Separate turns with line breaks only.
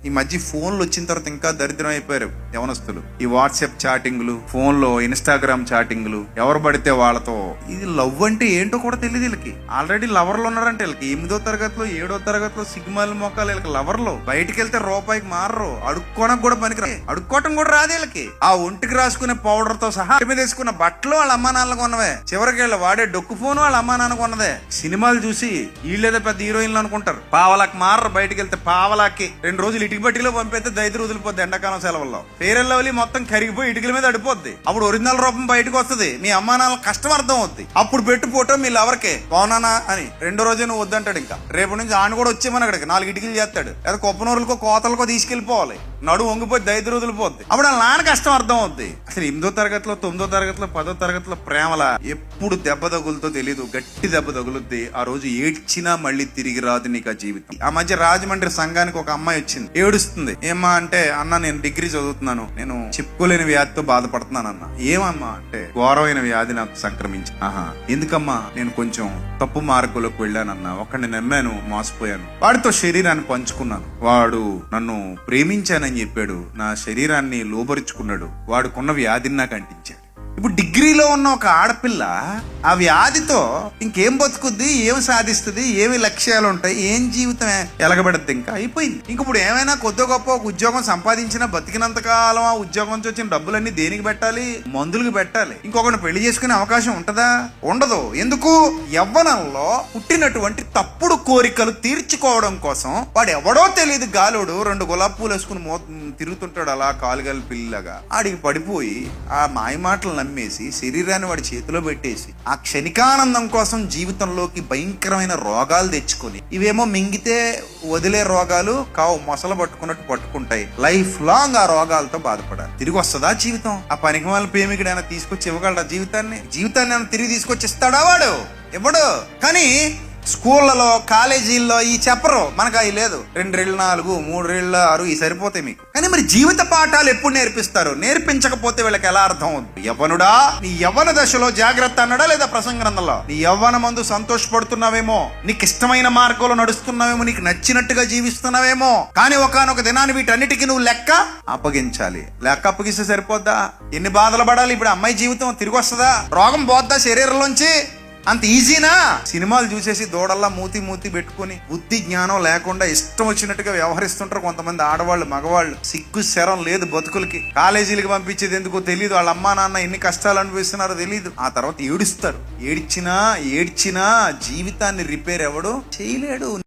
ఈ మధ్య ఫోన్లు వచ్చిన తర్వాత ఇంకా దరిద్రం అయిపోయారు యవనస్తులు. ఈ వాట్సాప్ చాటింగ్లు, ఫోన్ లో ఇన్స్టాగ్రామ్ చాటింగ్లు, ఎవరు పడితే వాళ్ళతో. ఇది లవ్ అంటే ఏంటో కూడా తెలియదు వీళ్ళకి. ఆల్రెడీ లవర్లు ఉన్నారంటే వీళ్ళకి 8వ తరగతిలో 7వ తరగతిలో సిగ్మాల మొక్కలు వీళ్ళకి లవర్లు. బయటికి వెళ్తే రూపాయికి మారరు, అడుక్కోనకు కూడా పనికిరా, అడుక్కోవటం కూడా రాదు వీళ్ళకి. ఆ ఒంటికి రాసుకునే పౌడర్ తో సహా మీద వేసుకున్న బట్టలు వాళ్ళ అమ్మా నాన్నలకు ఉన్నవే. చివరికి వీళ్ళు వాడే డొక్కు ఫోన్ వాళ్ళ అమ్మా నాన్నకు ఉన్నదే. సినిమాలు చూసి వీళ్ళేదో పెద్ద హీరోయిన్లు అనుకుంటారు. పావలాకి మారరు, బయటికి వెళ్తే పావలాకి 2 రోజులు ఇటుక బట్టిలో పంపితే దైత్రి వదిలిపోద్ది. ఎండాకాలం సెలవుల్లో ఫెయిర్ అండ్ లవ్లీ మొత్తం కరిగిపోయి ఇటుకల మీద అడిపోద్ది. అప్పుడు ఒరిజినల్ రూపం బయటకు వస్తుంది. మీ అమ్మా నాన్న కష్టం అర్థం అవుద్ది. అప్పుడు పెట్టు ఫోటో మీ లవర్కే బాగున్నానా అని 2వ రోజే నువ్వు వద్దంటాడు. ఇంకా రేపు నుంచి ఆయన కూడా వచ్చేమని అక్కడికి 4 ఇటుకలు చేస్తాడు. లేదా కొప్పనూరులకో కోతలకో తీసుకెళ్లిపోవాలి. నడు వంగిపోయి దైత్రి వదిలిపోద్ది. అప్పుడు వాళ్ళ నాన్న కష్టం అర్థం అవుద్ది. అసలు 8వ తరగతిలో 9వ తరగతిలో 10వ తరగతిలో ప్రేమలా ఎప్పుడు దెబ్బ తగులుతో తెలీదు. గట్టి దెబ్బ తగులుద్ది. ఆ రోజు ఏడ్చినా మళ్ళీ తిరిగి రాదు నీకు ఆ జీవితం. ఆ మధ్య రాజమండ్రి సంఘానికి ఒక అమ్మాయి వచ్చింది. ఏడుస్తుంది. ఏమ్మా అంటే, అన్న నేను డిగ్రీ చదువుతున్నాను, నేను చెప్పుకోలేని వ్యాధితో బాధపడుతున్నాను అన్న. ఏమమ్మా అంటే, ఘోరమైన వ్యాధి నాకు సంక్రమించి. ఆహా, ఎందుకమ్మా? నేను కొంచెం తప్పు మార్గంలోకి వెళ్ళానన్నా, ఒకడిని నమ్మాను, మోసపోయాను, వాడితో శరీరాన్ని పంచుకున్నాను, వాడు నన్ను ప్రేమించానని చెప్పాడు, నా శరీరాన్ని లోబరుచుకున్నాడు, వాడుకున్న వ్యాధిని నాకు అంటించాడు. ఇప్పుడు డిగ్రీలో ఉన్న ఒక ఆడపిల్ల ఆ వ్యాధితో ఇంకేం బతుకుద్ది, ఏమి సాధిస్తుంది, ఏమి లక్ష్యాలు ఉంటాయి, ఏం జీవితం ఎలగబెడద్ది? ఇంకా అయిపోయింది. ఇంక ఇప్పుడు ఏమైనా కొద్ది గొప్ప ఒక ఉద్యోగం సంపాదించినా బతికినంత కాలం ఆ ఉద్యోగంతో వచ్చిన డబ్బులన్నీ దేనికి పెట్టాలి? మందులకు పెట్టాలి. ఇంకొకరిని పెళ్లి చేసుకునే అవకాశం ఉంటదా? ఉండదు. ఎందుకు? యవ్వనంలో పుట్టినటువంటి తప్పుడు కోరికలు తీర్చుకోవడం కోసం వాడు ఎవడో తెలియదు గాలోడు 2 గులాబీ పూలు వేసుకుని తిరుగుతుంటాడు అలా కాలుగాలి పిల్లగా. ఆడికి పడిపోయి ఆ మాయ మాటలు నమ్మేసి శరీరాన్ని వాడి చేతిలో పెట్టేసి ఆ క్షణికానందం కోసం జీవితంలోకి భయంకరమైన రోగాలు తెచ్చుకొని, ఇవేమో మింగితే వదిలే రోగాలు కావు, మొసలు పట్టుకున్నట్టు పట్టుకుంటాయి. లైఫ్ లాంగ్ ఆ రోగాలతో బాధపడాలి. తిరిగి వస్తుందా జీవితం? ఆ పనికి వాళ్ళ ప్రేమికుడైనా తీసుకొచ్చి ఇవ్వగలరా జీవితాన్ని? ఏమైనా తిరిగి తీసుకొచ్చి ఇస్తాడా? వాడు ఇవ్వడు. కానీ స్కూళ్లలో కాలేజీల్లో ఈ చెప్పరు, మనకు అవి లేదు. 2 రెళ్ళు 4, 3 రెళ్ళు 6 ఈ సరిపోతాయి మీకు. కానీ మరి జీవిత పాఠాలు ఎప్పుడు నేర్పిస్తారు? నేర్పించకపోతే వీళ్ళకి ఎలా అర్థం అవుతుంది? యవ్వనుడా, నీ యవ్వన దశలో జాగ్రత్త అన్నాడా లేదా ప్రసంగ గ్రంథంలో? నీ యవ్వన మందు సంతోషపడుతున్నావేమో, నీకు ఇష్టమైన మార్గంలో నడుస్తున్నావేమో, నీకు నచ్చినట్టుగా జీవిస్తున్నావేమో, కానీ ఒకానొక దినాన్ని వీటన్నిటికీ నువ్వు లెక్క అప్పగించాలి. లెక్క అప్పగిస్తే సరిపోద్దా? ఎన్ని బాధలు పడాలి? ఇప్పుడు అమ్మాయి జీవితం తిరిగి వస్తుందా? రోగం పోద్దా శరీరంలోంచి? అంత ఈజీనా? సినిమాలు చూసేసి దూడల్లా మూతి పెట్టుకుని బుద్ధి జ్ఞానం లేకుండా ఇష్టం వచ్చినట్టుగా వ్యవహరిస్తుంటారు కొంతమంది ఆడవాళ్ళు, మగవాళ్ళు. సిగ్గు శరం లేదు బతుకులకి. కాలేజీలకు పంపించేది ఎందుకో తెలియదు. వాళ్ళ అమ్మా నాన్న ఎన్ని కష్టాలు అనిపిస్తున్నారో తెలియదు. ఆ తర్వాత ఏడుస్తారు. ఏడ్చినా జీవితాన్ని రిపేర్ ఎవడు చేయలేడు.